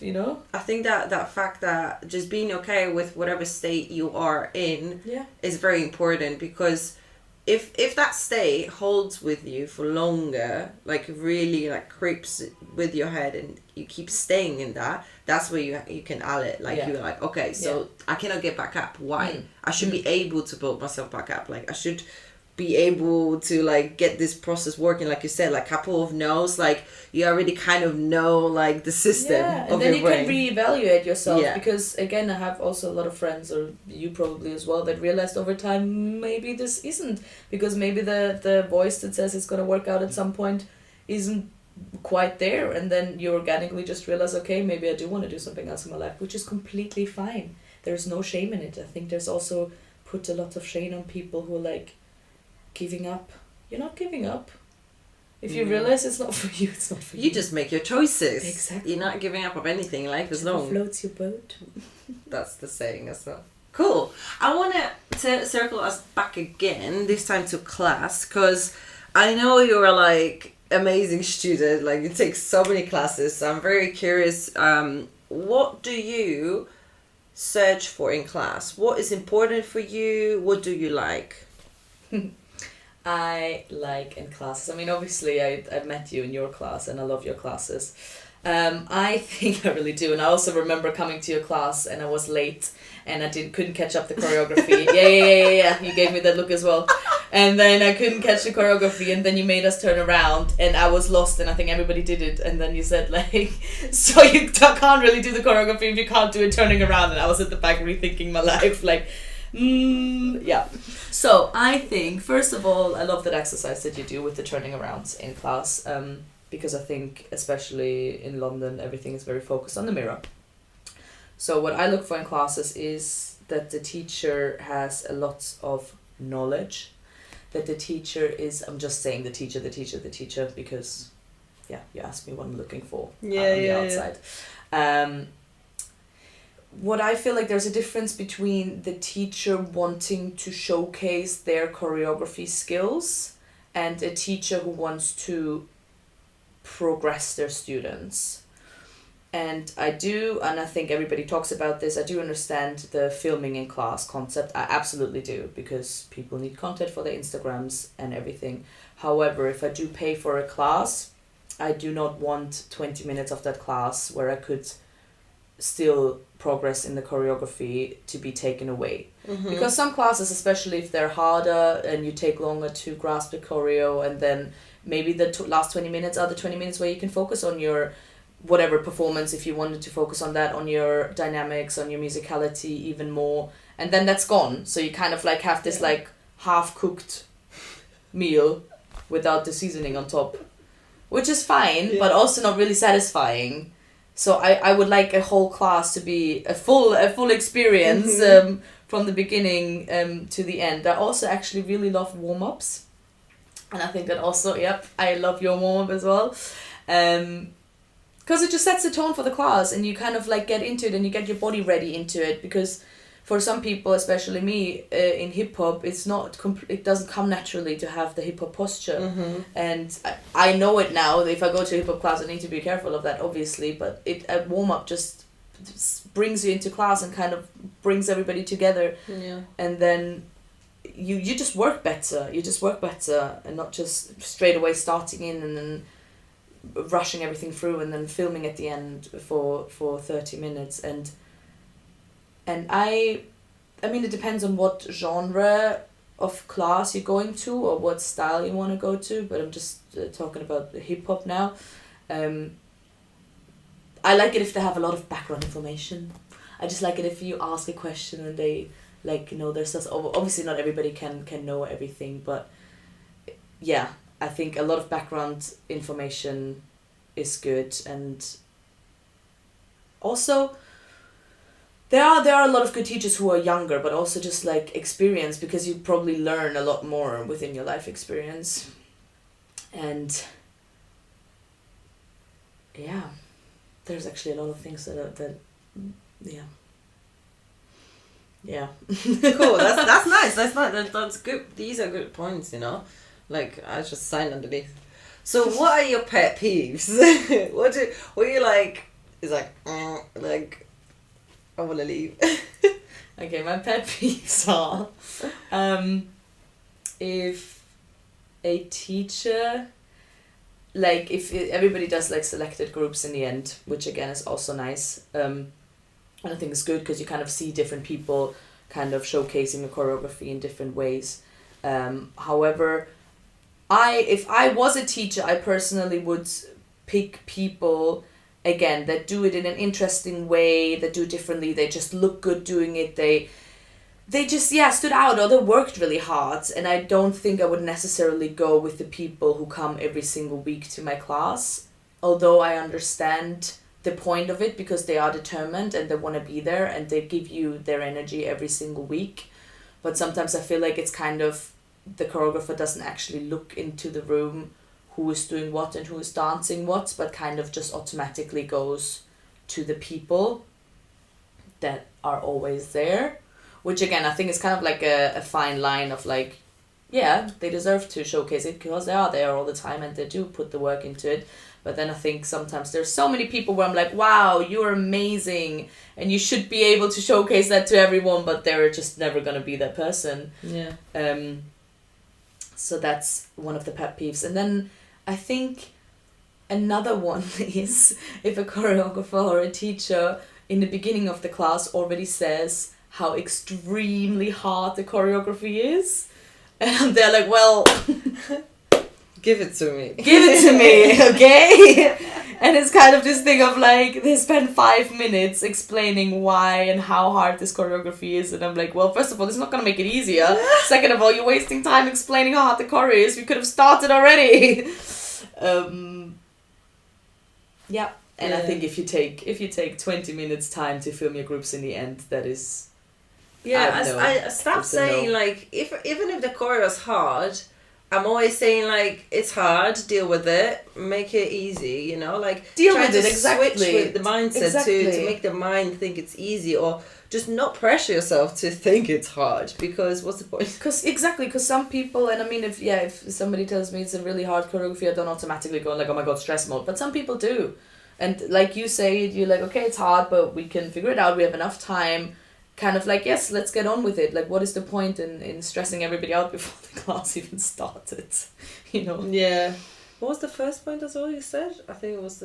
Speaker 1: I think that fact that just being okay with whatever state you are in is very important, because if that state holds with you for longer, like really like creeps with your head, and you keep staying in that, that's where you can all it. Like, you're like, okay, so I cannot get back up. Why? I should be able to build myself back up. Like, I should be able to like get this process working, like you said, like couple of no's, like you already kind of know like the system of
Speaker 2: then
Speaker 1: your brain.
Speaker 2: Can reevaluate yourself, because again, I have also a lot of friends, or you probably as well, that realized over time maybe this isn't, because maybe the voice that says it's going to work out at some point isn't quite there, and then you organically just realize, okay, maybe I do want to do something else in my life, which is completely fine. There's no shame in it. I think there's also put a lot of shame on people who are like giving up. You're not giving up. If you realize it's not for you, it's not for you.
Speaker 1: You just make your choices.
Speaker 2: Exactly.
Speaker 1: You're not giving up of anything. Life is long.
Speaker 2: Floats your boat.
Speaker 1: That's the saying as well. Cool. I want to circle us back again, this time to class, because I know you're like amazing student. Like, you take so many classes. So I'm very curious. What do you search for in class? What is important for you? What do you like?
Speaker 2: I like in classes. I mean, obviously, I've met you in your class and I love your classes. I think I really do. And I also remember coming to your class and I was late and I couldn't catch up the choreography. Yeah. You gave me that look as well. And then I couldn't catch the choreography and then you made us turn around and I was lost and I think everybody did it. And then you said like, so you can't really do the choreography if you can't do it turning around. And I was at the back rethinking my life like, yeah. So I think, first of all, I love that exercise that you do with the turning arounds in class. Because I think, especially in London, everything is very focused on the mirror. So what I look for in classes is that the teacher has a lot of knowledge, that the teacher is, I'm just saying the teacher, because, yeah, you asked me what I'm looking for on the outside. Yeah. What I feel like there's a difference between the teacher wanting to showcase their choreography skills and a teacher who wants to progress their students. And I think everybody talks about this, I do understand the filming in class concept. I absolutely do, because people need content for their Instagrams and everything. However, if I do pay for a class, I do not want 20 minutes of that class where I could still progress in the choreography to be taken away. Mm-hmm. Because some classes, especially if they're harder and you take longer to grasp the choreo, and then maybe the last 20 minutes are the 20 minutes where you can focus on your whatever performance, if you wanted to focus on that, on your dynamics, on your musicality even more, and then that's gone. So you kind of like have this like half-cooked meal without the seasoning on top, which is fine, but also not really satisfying. So I would like a whole class to be a full experience, mm-hmm. From the beginning to the end. I also actually really love warm-ups. And I think that also, I love your warm-up as well. Because it just sets the tone for the class and you kind of like get into it and you get your body ready into it. Because for some people, especially me, in hip-hop, it doesn't come naturally to have the hip-hop posture. Mm-hmm. And I know it now. If I go to a hip-hop class, I need to be careful of that, obviously. But a warm-up just brings you into class and kind of brings everybody together. Yeah. And then you just work better. And not just straight away starting in and then rushing everything through and then filming at the end for 30 minutes. And I mean, it depends on what genre of class you're going to or what style you want to go to, but I'm just talking about hip-hop now. I like it if they have a lot of background information. I just like it if you ask a question and they know their stuff. Obviously not everybody can know everything, but yeah, I think a lot of background information is good. And also there are a lot of good teachers who are younger, but also just like experienced, because you probably learn a lot more within your life experience. And yeah, there's actually a lot of things that
Speaker 1: Cool. That's nice. That's good. These are good points. Like I just signed underneath. So what are your pet peeves? what are you like? Is like I want to leave.
Speaker 2: Okay, my pet peeves are if a teacher, like if everybody does like selected groups in the end, which again is also nice. And I think it's good because you kind of see different people kind of showcasing the choreography in different ways. However, if I was a teacher, I personally would pick people, again, that do it in an interesting way, that do it differently, they just look good doing it, they just, stood out, or they worked really hard. And I don't think I would necessarily go with the people who come every single week to my class, although I understand the point of it, because they are determined and they want to be there and they give you their energy every single week. But sometimes I feel like it's kind of, the choreographer doesn't actually look into the room who is doing what and who is dancing what, but kind of just automatically goes to the people that are always there, which again I think is kind of like a fine line of like, yeah, they deserve to showcase it because they are there all the time and they do put the work into it. But then I think sometimes there's so many people where I'm like, wow, you're amazing and you should be able to showcase that to everyone, but they're just never going to be that person. Yeah. So that's one of the pet peeves. And then I think another one is if a choreographer or a teacher in the beginning of the class already says how extremely hard the choreography is. And they're like, well...
Speaker 1: Give it to me.
Speaker 2: Give it to me, okay? And it's kind of this thing of like, they spend 5 minutes explaining why and how hard this choreography is. And I'm like, well, first of all, it's not going to make it easier. Second of all, you're wasting time explaining how hard the choreo is. We could have started already. Yeah. And I think if you take 20 minutes time to film your groups in the end, that is...
Speaker 1: I stopped saying, like, even if the choreo is hard... I'm always saying, like, it's hard, deal with it, make it easy, you know, like,
Speaker 2: deal with it, exactly.
Speaker 1: Switch with the mindset to make the mind think it's easy, or just not pressure yourself to think it's hard, because what's the point?
Speaker 2: Because some people, and I mean, if somebody tells me it's a really hard choreography, I don't automatically go like, oh my god, stress mode, but some people do. And like you say, you're like, okay, it's hard, but we can figure it out, we have enough time. Kind of like, yes, let's get on with it. Like, what is the point in stressing everybody out before the class even started? You know?
Speaker 1: Yeah. What was the first point as well you said? I think it was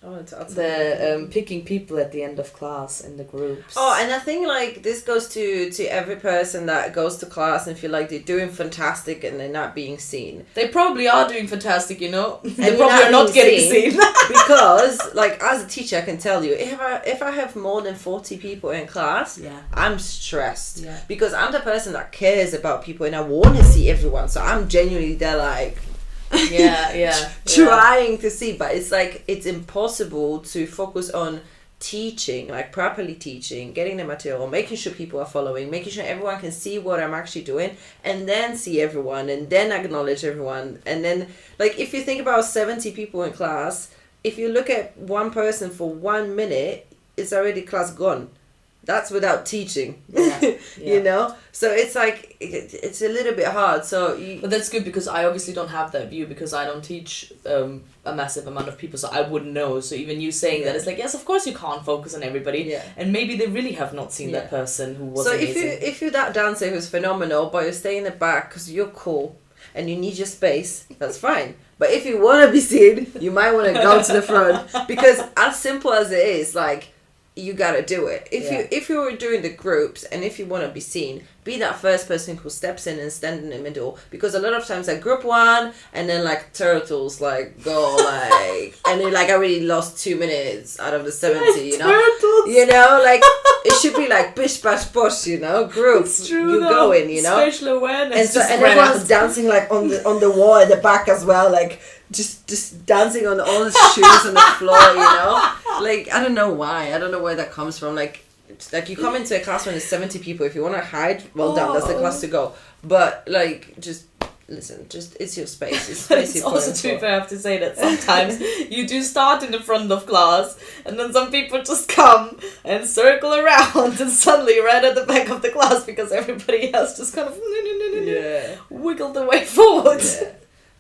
Speaker 1: I wanted to add something.
Speaker 2: Picking people at the end of class in the groups.
Speaker 1: Oh, and I think, like, this goes to every person that goes to class and feel like they're doing fantastic and they're not being seen.
Speaker 2: They probably are doing fantastic, you know? They probably are not getting seen.
Speaker 1: Because, like, as a teacher, I can tell you, if I have more than 40 people in class, I'm stressed.
Speaker 2: Yeah.
Speaker 1: Because I'm the person that cares about people and I want to see everyone. So I'm genuinely there, like... trying to see, but it's like it's impossible to focus on teaching, like properly teaching, getting the material, making sure people are following, making sure everyone can see what I'm actually doing, and then see everyone and then acknowledge everyone. And then, like, if you think about 70 people in class, if you look at one person for 1 minute, it's already class gone. That's without teaching, you know? So it's like, it's a little bit hard.
Speaker 2: But that's good because I obviously don't have that view because I don't teach a massive amount of people, so I wouldn't know. So even you saying that, it's like, yes, of course you can't focus on everybody. Yeah. And maybe they really have not seen that person who was amazing.
Speaker 1: So if you're that dancer who's phenomenal, but you stay in the back because you're cool and you need your space, that's fine. But if you want to be seen, you might want to go to the front. Because as simple as it is, like, you gotta do it. If you're doing the groups and if you want to be seen, be that first person who steps in and stand in the middle, because a lot of times like group 1 and then like turtles like go like and then like I already lost 2 minutes out of the 70, you know. Turtles. You know, like it should be like bish bash bosh, you know, group.
Speaker 2: It's true,
Speaker 1: you go in, you know.
Speaker 2: Spatial awareness.
Speaker 1: And everyone's dancing like on the wall at the back as well, like just dancing on all the shoes on the floor, you know. Like, I don't know why. I don't know where that comes from. Like you come into a class when there's 70 people. If you want to hide, well done. That's the class to go. But, like, just listen. Just it's your space. It's space.
Speaker 2: It's also true. I have to say that sometimes you do start in the front of class, and then some people just come and circle around, and suddenly right at the back of the class because everybody else just kind of wiggled their way forward.
Speaker 1: Yeah.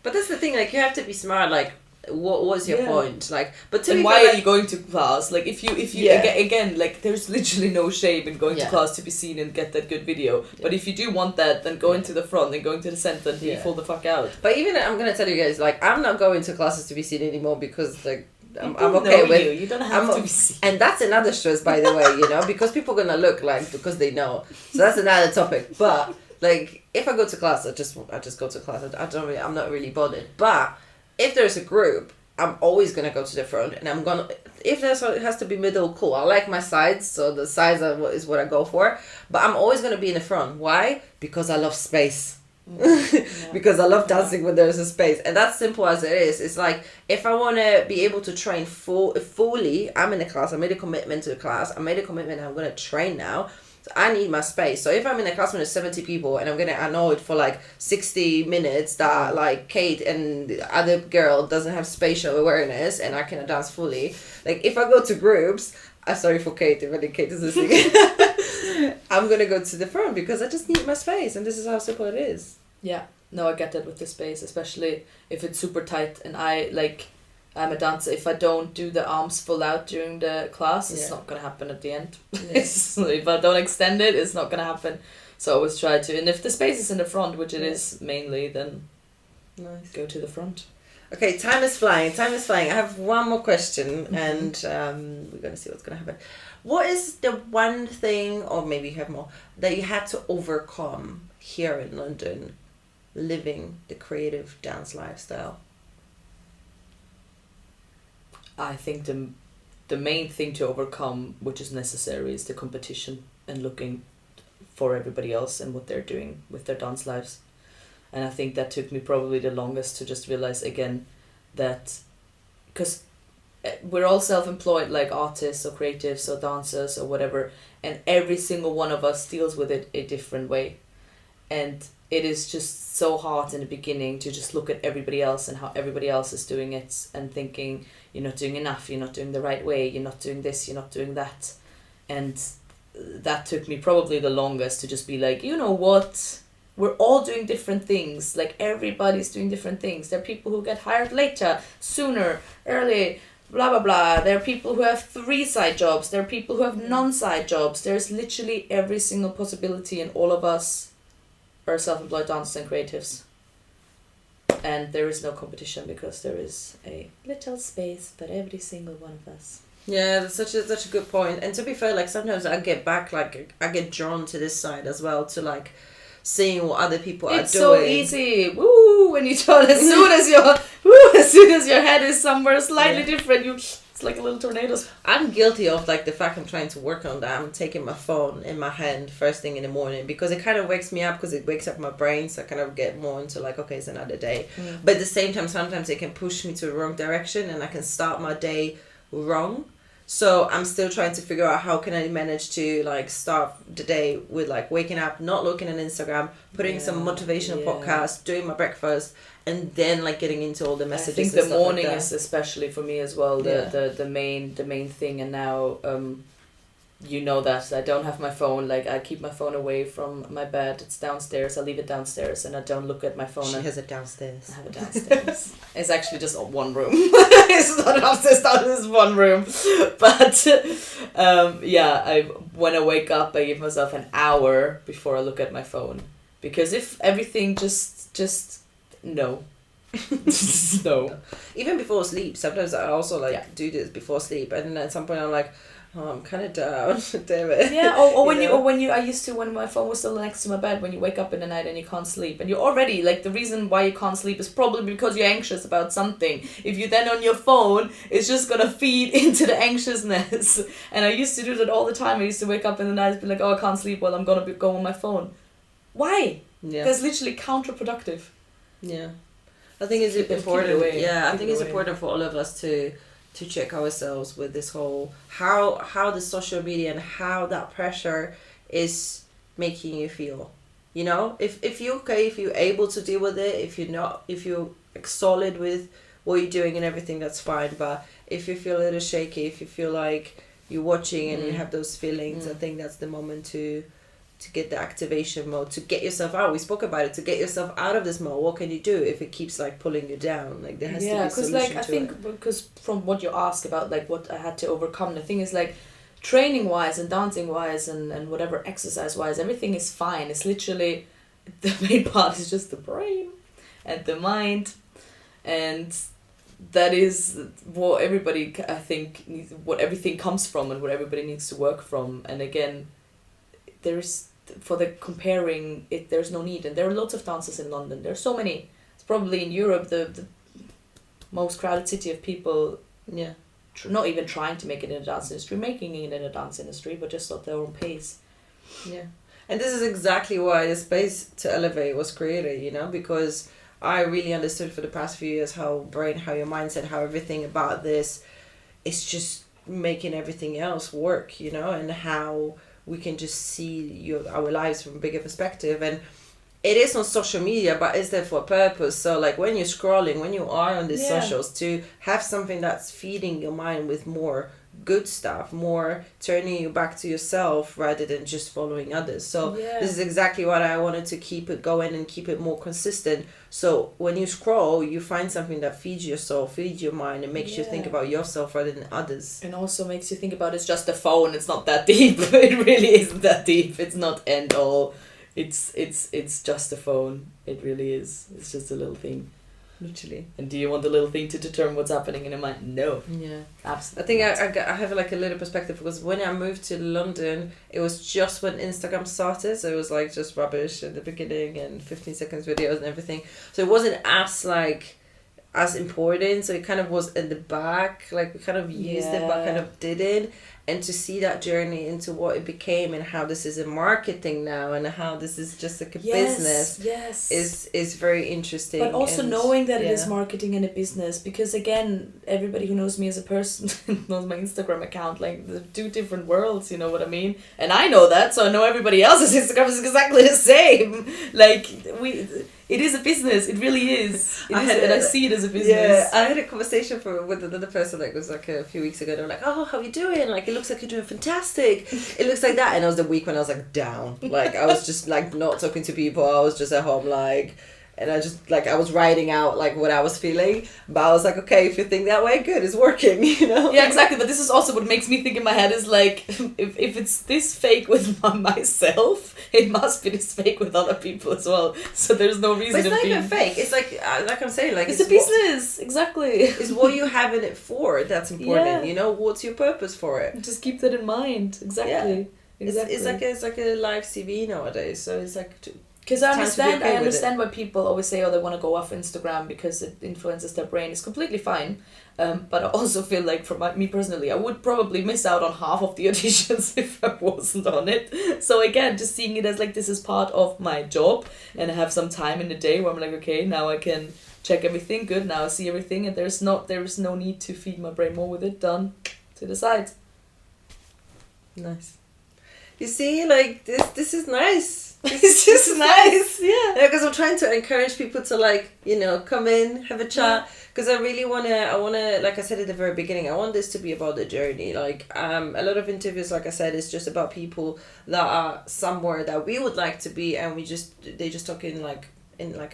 Speaker 1: But that's the thing. Like, you have to be smart. Like, what was your point? Like, but to
Speaker 2: and
Speaker 1: be
Speaker 2: why
Speaker 1: fair,
Speaker 2: are you going to class? Like, if you again, like, there's literally no shame in going to class to be seen and get that good video. But if you do want that, then go into the front and go into the center and fall the fuck out.
Speaker 1: But even I'm gonna tell you guys, like, I'm not going to classes to be seen anymore because like I'm okay with
Speaker 2: you don't have to be seen.
Speaker 1: And that's another stress, by the way, you know, because people are gonna look like because they know. So that's another topic. But like, if I go to class, I just go to class. I'm not really bothered. But if there's a group, I'm always gonna go to the front, and I'm gonna. If it has to be middle, cool. I like my sides, so the sides is what I go for. But I'm always gonna be in the front. Why? Because I love space. Because I love dancing when there's a space, and that's simple as it is. It's like, if I want to be able to train fully, I'm in a class. I made a commitment to the class. I made a commitment. I'm gonna train now. So I need my space. So if I'm in a class with 70 people and I'm gonna annoy it for like 60 minutes that like Kate and the other girl doesn't have spatial awareness and I cannot dance fully. Like, if I go to groups, I'm sorry for Kate, if any Kate is listening, I'm gonna go to the front because I just need my space, and this is how simple it is.
Speaker 2: Yeah, no, I get that with the space, especially if it's super tight, and I'm a dancer. If I don't do the arms full out during the class, it's not going to happen at the end. If I don't extend it, it's not going to happen. So I always try to. And if the space is in the front, which it is mainly, then
Speaker 1: Nice.
Speaker 2: go to the front.
Speaker 1: Okay, time is flying. Time is flying. I have one more question, and we're gonna see what's gonna happen. What is the one thing, or maybe you have more, that you had to overcome here in London, living the creative dance lifestyle?
Speaker 2: I think the main thing to overcome, which is necessary, is the competition and looking for everybody else and what they're doing with their dance lives. And I think that took me probably the longest to just realize again that, because we're all self-employed, like artists or creatives or dancers or whatever, and every single one of us deals with it a different way. And it is just so hard in the beginning to just look at everybody else and how everybody else is doing it and thinking you're not doing enough, you're not doing the right way, you're not doing this, you're not doing that. And that took me probably the longest to just be like, you know what? We're all doing different things. Like, everybody's doing different things. There are people who get hired later, sooner, early, blah, blah, blah. There are people who have 3 side jobs. There are people who have non-side jobs. There's literally every single possibility, and all of us are self-employed dancers and creatives. And there is no competition because there is a little space for every single one of us.
Speaker 1: Yeah, that's such a good point. And to be fair, like, sometimes I get back, like, I get drawn to this side as well, to like seeing what other people are doing.
Speaker 2: It's so easy. Woo! When you turn, as soon as your head is somewhere slightly different, it's like a little tornado.
Speaker 1: I'm guilty of like the fact I'm trying to work on that. I'm taking my phone in my hand first thing in the morning because it kind of wakes me up, because it wakes up my brain, so I kind of get more into like, okay, it's another day. But at the same time, sometimes it can push me to the wrong direction and I can start my day wrong. So I'm still trying to figure out how can I manage to like start the day with like waking up, not looking at Instagram, putting some motivational podcast, doing my breakfast, and then like getting into all the messages.
Speaker 2: I think the morning is especially for me as well the main thing. And now you know that I don't have my phone. Like, I keep my phone away from my bed. It's downstairs. I leave it downstairs and I don't look at my phone.
Speaker 1: She has it downstairs.
Speaker 2: I have it downstairs. It's actually just one room. It's not upstairs, it's one room. But when I wake up, I give myself an hour before I look at my phone. Because if everything just no. No.
Speaker 1: Even before sleep, sometimes I also do this before sleep, and then at some point I'm like, oh, I'm kind of down. Damn it.
Speaker 2: Yeah, or when you I used to, when my phone was still next to my bed, when you wake up in the night and you can't sleep, and you're already like, the reason why you can't sleep is probably because you're anxious about something. If you then on your phone, it's just gonna feed into the anxiousness. And I used to do that all the time. I used to wake up in the night and be like, oh, I can't sleep, well, I'm gonna go on my phone. Why?
Speaker 1: Yeah.
Speaker 2: That's literally counterproductive.
Speaker 1: Yeah. I think it's important. I think it's important for all of us to check ourselves with this whole how the social media and how that pressure is making you feel. You know, if you're okay, if you're able to deal with it, if you're like solid with what you're doing and everything, that's fine. But if you feel a little shaky, if you feel like you're watching and you have those feelings, I think that's the moment to get the activation mode, to get yourself out. We spoke about it, to get yourself out of this mode. What can you do if it keeps like pulling you down? Like, there has to be a solution
Speaker 2: like, I think because from what you asked about like what I had to overcome, the thing is like, training wise and dancing wise and whatever exercise wise, everything is fine. It's literally, the main part is just the brain and the mind, and that is what everybody, I think, needs, what everything comes from and what everybody needs to work from. And again, there's, for the comparing it, there's no need. And there are lots of dancers in London. There's so many. It's probably in Europe the most crowded city of people.
Speaker 1: Yeah.
Speaker 2: Not even trying to make it in the dance industry, making it in the dance industry, but just at their own pace.
Speaker 1: Yeah. And this is exactly why the Space to Elevate was created, you know, because I really understood for the past few years how your mindset, how everything about this is just making everything else work, you know, and how we can just see our lives from a bigger perspective. And it is on social media, but it's there for a purpose. So like when you're scrolling, when you are on these socials, to have something that's feeding your mind with more good stuff, more turning you back to yourself rather than just following others. So this is exactly what I wanted, to keep it going and keep it more consistent. So when you scroll, you find something that feeds your soul, feeds your mind, and makes you think about yourself rather than others.
Speaker 2: And also makes you think about, it's just a phone, it's not that deep. It really isn't that deep. It's not end all. It's just a phone. It really is. It's just a little thing. literally. And do you want the little thing to determine what's happening in your mind? No.
Speaker 1: Yeah.
Speaker 2: Absolutely.
Speaker 1: I think I have like a little perspective because when I moved to London, it was just when Instagram started. So it was like just rubbish in the beginning and 15 seconds videos and everything. So it wasn't as important. So it kind of was in the back. Like we kind of used it, but kind of didn't. And to see that journey into what it became and how this is a marketing now and how this is just like a business is very interesting.
Speaker 2: But also knowing that it is marketing and a business, because again, everybody who knows me as a person knows my Instagram account, like the two different worlds, you know what I mean? And I know that, so I know everybody else's Instagram is exactly the same. Like it is a business. It really is. And I see it as a business.
Speaker 1: Yeah, I had a conversation with another person like it was like a few weeks ago. They were like, "Oh, how are you doing? Like, it looks like you're doing fantastic. It looks like that." And I was the week when I was like down. Like I was just like not talking to people. I was just at home like. And I just, like, I was writing out, like, what I was feeling. But I was like, okay, if you think that way, good, it's working, you know?
Speaker 2: Yeah, exactly. But this is also what makes me think in my head is, like, if it's this fake with myself, it must be this fake with other people as well. So there's no reason
Speaker 1: to be... But it's not even fake. It's like I'm saying, like...
Speaker 2: It's a business. Exactly.
Speaker 1: It's what you have in it for that's important, you know? What's your purpose for it?
Speaker 2: Just keep that in mind. Exactly.
Speaker 1: Yeah. Exactly. It's like a live CV nowadays. So it's like...
Speaker 2: Because I understand why people always say, they want to go off Instagram because it influences their brain. It's completely fine. But I also feel like, for me personally, I would probably miss out on half of the auditions if I wasn't on it. So again, just seeing it as like this is part of my job, and I have some time in the day where I'm like, okay, now I can check everything. Good, now I see everything, and there is no need to feed my brain more with it. Done. To the side.
Speaker 1: Nice. You see, like this is nice. It's just nice, yeah. Because I'm trying to encourage people to, like, you know, come in, have a chat. Because I really I wanna, like I said at the very beginning, I want this to be about the journey. Like, a lot of interviews, like I said, is just about people that are somewhere that we would like to be, and they just talking like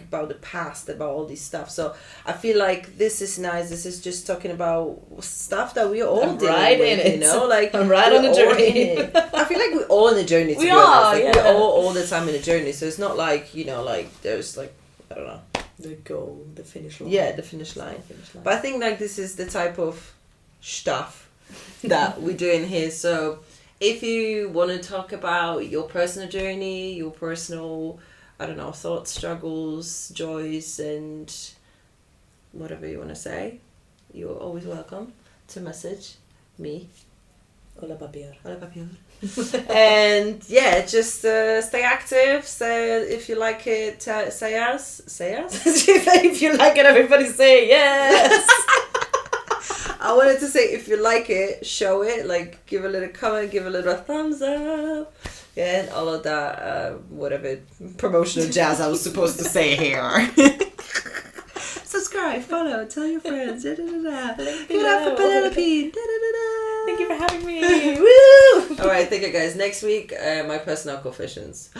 Speaker 1: about the past, about all this stuff. So I feel like this is nice. This is just talking about stuff that we are all dealing with, you know, like
Speaker 2: I'm right on the journey.
Speaker 1: I feel like we're all in the journey. To be honest, like, we're all the time in the journey. So it's not like, you know, like there's like, I don't know,
Speaker 2: the goal, the finish line.
Speaker 1: Yeah, the finish line. But I think like this is the type of stuff that we're doing here. So if you want to talk about your personal journey, your personal, I don't know, thoughts, struggles, joys, and whatever you want to say, you're always welcome to message me.
Speaker 2: Hola papier.
Speaker 1: Hola papier. And yeah, just stay active. So if you like it, say us. Say us.
Speaker 2: If you like it, everybody say yes.
Speaker 1: I wanted to say if you like it, show it. Like, give a little comment, give a little thumbs up. Yeah, and all of that, whatever promotional jazz I was supposed to say here. Subscribe, follow, tell your friends. Da, da, da, da. Give it up for Penelope. Da, da, da, da.
Speaker 2: Thank you for having me. Woo!
Speaker 1: Alright, thank you guys. Next week, my personal coefficients.